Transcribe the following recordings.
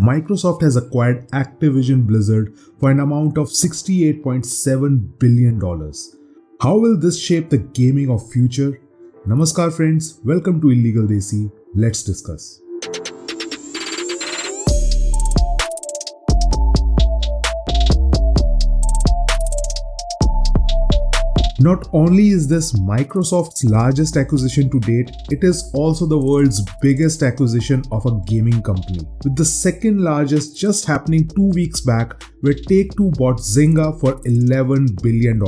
Microsoft has acquired Activision Blizzard for an amount of $68.7 billion. How will this shape the gaming of future? Namaskar friends, welcome to Illegal Desi. Let's discuss. Not only is this Microsoft's largest acquisition to date, it is also the world's biggest acquisition of a gaming company, with the second largest just happening 2 weeks back, where Take-Two bought Zynga for $11 billion.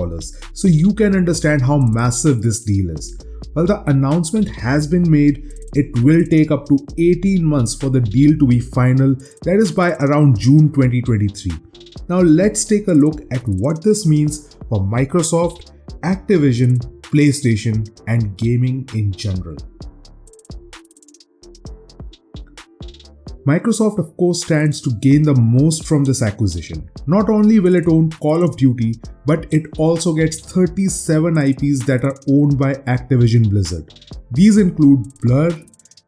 So you can understand how massive this deal is. While the announcement has been made, it will take up to 18 months for the deal to be final, that is by around June 2023. Now let's take a look at what this means for Microsoft, Activision, PlayStation, and gaming in general. Microsoft of course stands to gain the most from this acquisition. Not only will it own Call of Duty, but it also gets 37 IPs that are owned by Activision Blizzard. These include Blur,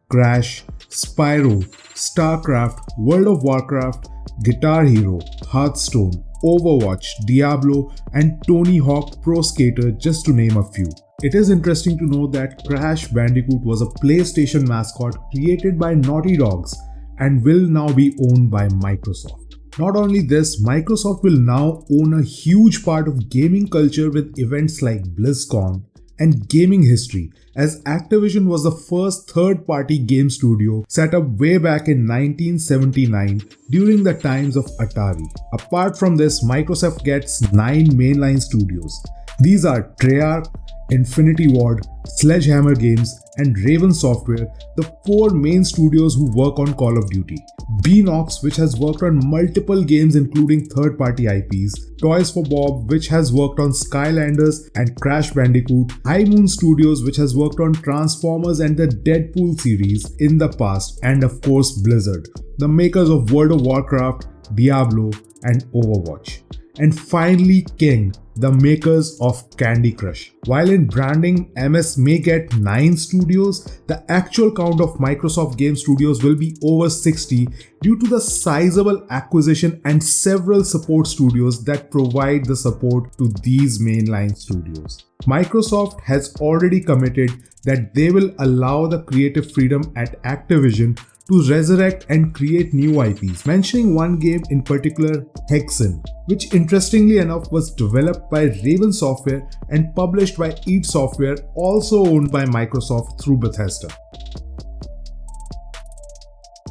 Crash, Spyro, StarCraft, World of Warcraft, Guitar Hero, Hearthstone, Overwatch, Diablo, and Tony Hawk Pro Skater, just to name a few. It is interesting to know that Crash Bandicoot was a PlayStation mascot created by Naughty Dogs and will now be owned by Microsoft. Not only this, Microsoft will now own a huge part of gaming culture with events like BlizzCon and gaming history, as Activision was the first third-party game studio set up way back in 1979 during the times of Atari. Apart from this, Microsoft gets 9 mainline studios. These are Treyarch, Infinity Ward, Sledgehammer Games, and Raven Software, the 4 main studios who work on Call of Duty. Beanox, which has worked on multiple games including third-party IPs, Toys for Bob, which has worked on Skylanders and Crash Bandicoot, High Moon Studios, which has worked on Transformers and the Deadpool series in the past, and of course Blizzard, the makers of World of Warcraft, Diablo, and Overwatch. And finally King, the makers of Candy Crush. While in branding, MS may get 9 studios, the actual count of Microsoft Game Studios will be over 60 due to the sizable acquisition and several support studios that provide the support to these mainline studios. Microsoft has already committed that they will allow the creative freedom at Activision to resurrect and create new IPs, mentioning one game in particular, Hexen, which interestingly enough was developed by Raven Software and published by id Software, also owned by Microsoft through Bethesda.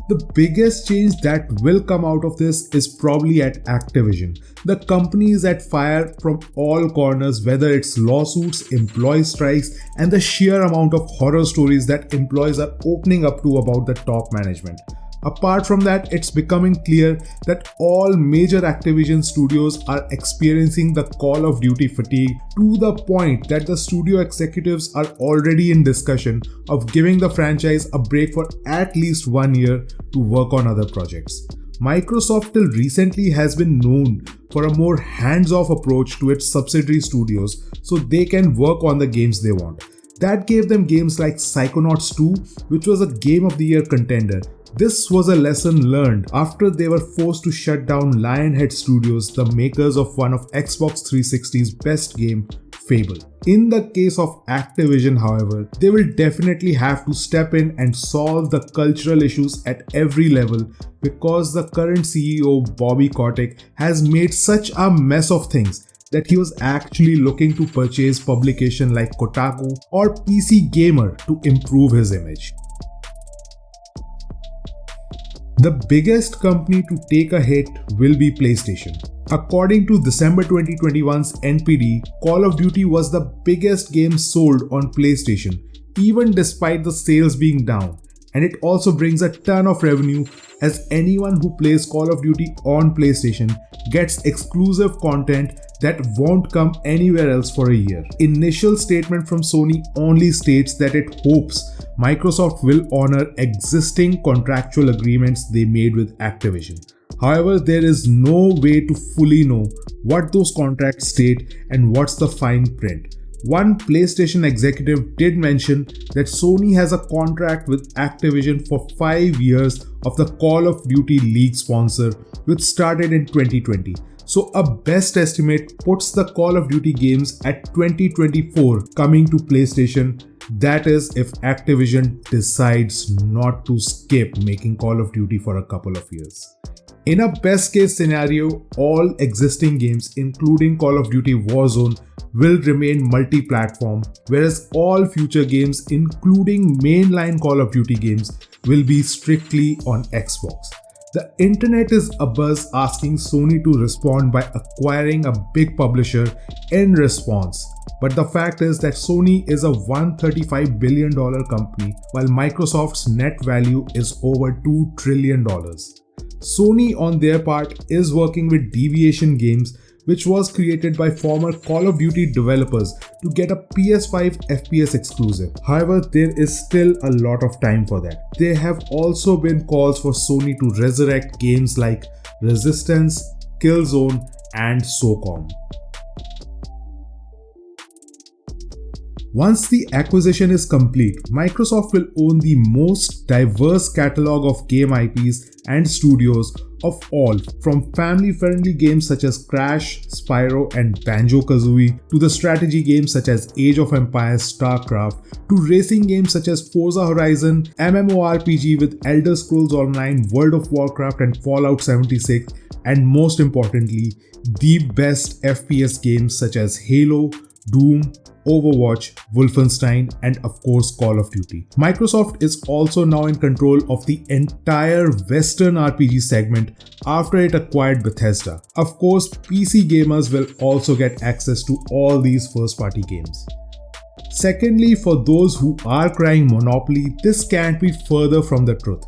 The biggest change that will come out of this is probably at Activision. The company is at fire from all corners, whether it's lawsuits, employee strikes, and the sheer amount of horror stories that employees are opening up to about the top management. Apart from that, it's becoming clear that all major Activision studios are experiencing the Call of Duty fatigue, to the point that the studio executives are already in discussion of giving the franchise a break for at least 1 year to work on other projects. Microsoft till recently has been known for a more hands-off approach to its subsidiary studios so they can work on the games they want. That gave them games like Psychonauts 2, which was a Game of the Year contender. This was a lesson learned after they were forced to shut down Lionhead Studios, the makers of one of Xbox 360's best game, Fable. In the case of Activision, however, they will definitely have to step in and solve the cultural issues at every level, because the current CEO, Bobby Kotick, has made such a mess of things that he was actually looking to purchase publication like Kotaku or PC Gamer to improve his image. The biggest company to take a hit will be PlayStation. According to December 2021's NPD, Call of Duty was the biggest game sold on PlayStation, even despite the sales being down. And it also brings a ton of revenue, as anyone who plays Call of Duty on PlayStation gets exclusive content that won't come anywhere else for a year. Initial statement from Sony only states that it hopes Microsoft will honor existing contractual agreements they made with Activision. However, there is no way to fully know what those contracts state and what's the fine print. One PlayStation executive did mention that Sony has a contract with Activision for 5 years of the Call of Duty League sponsor, which started in 2020. So a best estimate puts the Call of Duty games at 2024 coming to PlayStation. That is if Activision decides not to skip making Call of Duty for a couple of years. In a best case scenario, all existing games including Call of Duty Warzone will remain multi-platform, whereas all future games including mainline Call of Duty games will be strictly on Xbox. The internet is abuzz asking Sony to respond by acquiring a big publisher in response. But the fact is that Sony is a $135 billion company while Microsoft's net value is over $2 trillion. Sony on their part is working with Deviation Games, which was created by former Call of Duty developers to get a PS5 FPS exclusive. However, there is still a lot of time for that. There have also been calls for Sony to resurrect games like Resistance, Killzone, and SOCOM. Once the acquisition is complete, Microsoft will own the most diverse catalog of game IPs and studios of all, from family-friendly games such as Crash, Spyro, and Banjo-Kazooie, to the strategy games such as Age of Empires, StarCraft, to racing games such as Forza Horizon, MMORPG with Elder Scrolls Online, World of Warcraft, and Fallout 76, and most importantly, the best FPS games such as Halo, Doom, Overwatch, Wolfenstein, and of course Call of Duty. Microsoft is also now in control of the entire Western RPG segment after it acquired Bethesda. Of course, PC gamers will also get access to all these first-party games. Secondly, for those who are crying monopoly, this can't be further from the truth.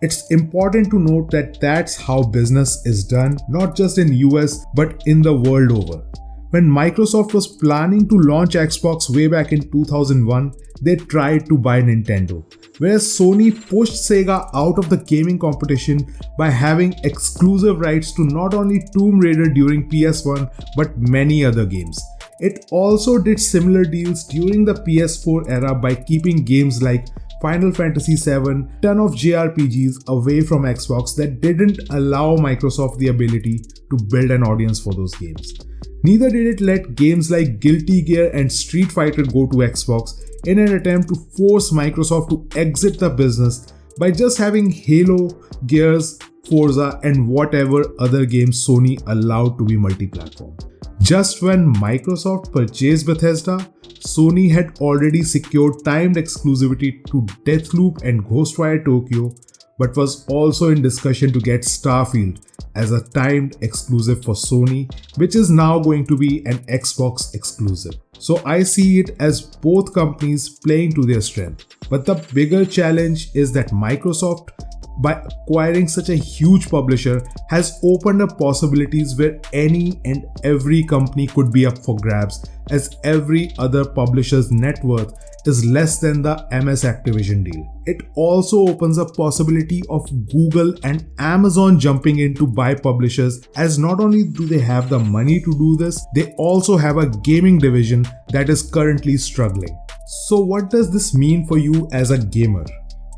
It's important to note that that's how business is done, not just in US but in the world over. When Microsoft was planning to launch Xbox way back in 2001, they tried to buy Nintendo, whereas Sony pushed Sega out of the gaming competition by having exclusive rights to not only Tomb Raider during PS1 but many other games. It also did similar deals during the PS4 era by keeping games like Final Fantasy VII, ton of JRPGs away from Xbox that didn't allow Microsoft the ability to build an audience for those games. Neither did it let games like Guilty Gear and Street Fighter go to Xbox in an attempt to force Microsoft to exit the business by just having Halo, Gears, Forza, and whatever other games Sony allowed to be multi-platform. Just when Microsoft purchased Bethesda, Sony had already secured timed exclusivity to Deathloop and Ghostwire Tokyo, but was also in discussion to get Starfield as a timed exclusive for Sony, which is now going to be an Xbox exclusive. So I see it as both companies playing to their strength. But the bigger challenge is that Microsoft, by acquiring such a huge publisher, has opened up possibilities where any and every company could be up for grabs, as every other publisher's net worth is less than the MS Activision deal. It also opens up possibility of Google and Amazon jumping in to buy publishers, as not only do they have the money to do this, they also have a gaming division that is currently struggling. So what does this mean for you as a gamer?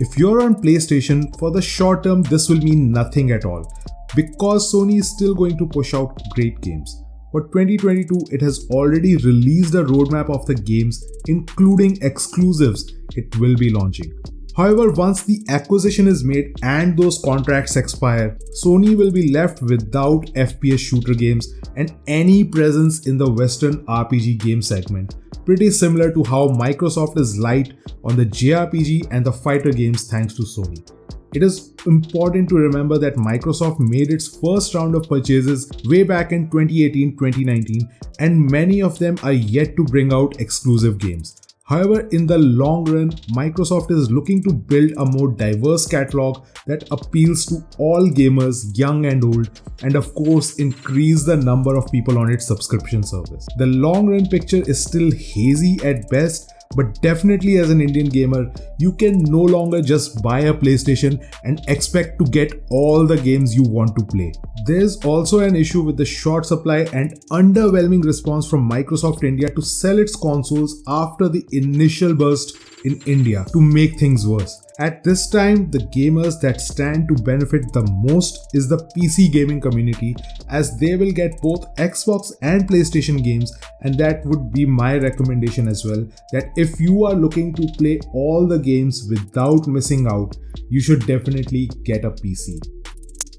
If you're on PlayStation, for the short term this will mean nothing at all, because Sony is still going to push out great games. For 2022, it has already released a roadmap of the games, including exclusives it will be launching. However, once the acquisition is made and those contracts expire, Sony will be left without FPS shooter games and any presence in the Western RPG game segment, pretty similar to how Microsoft is light on the JRPG and the fighter games thanks to Sony. It is important to remember that Microsoft made its first round of purchases way back in 2018-2019, and many of them are yet to bring out exclusive games. However, in the long run, Microsoft is looking to build a more diverse catalog that appeals to all gamers, young and old, and of course increase the number of people on its subscription service. The long run picture is still hazy at best, But definitely as an Indian gamer, you can no longer just buy a PlayStation and expect to get all the games you want to play. There's also an issue with the short supply and underwhelming response from Microsoft India to sell its consoles after the initial burst in India to make things worse. At this time, the gamers that stand to benefit the most is the PC gaming community, as they will get both Xbox and PlayStation games, and that would be my recommendation as well, that if you are looking to play all the games without missing out, you should definitely get a PC.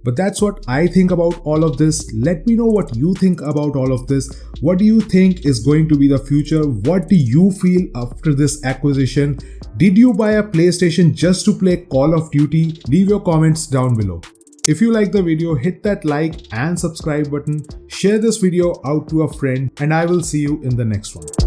But that's what I think about all of this. Let me know what you think about all of this. What do you think is going to be the future? What do you feel after this acquisition? Did you buy a PlayStation just to play Call of Duty? Leave your comments down below. If you like the video, hit that like and subscribe button. Share this video out to a friend, and I will see you in the next one.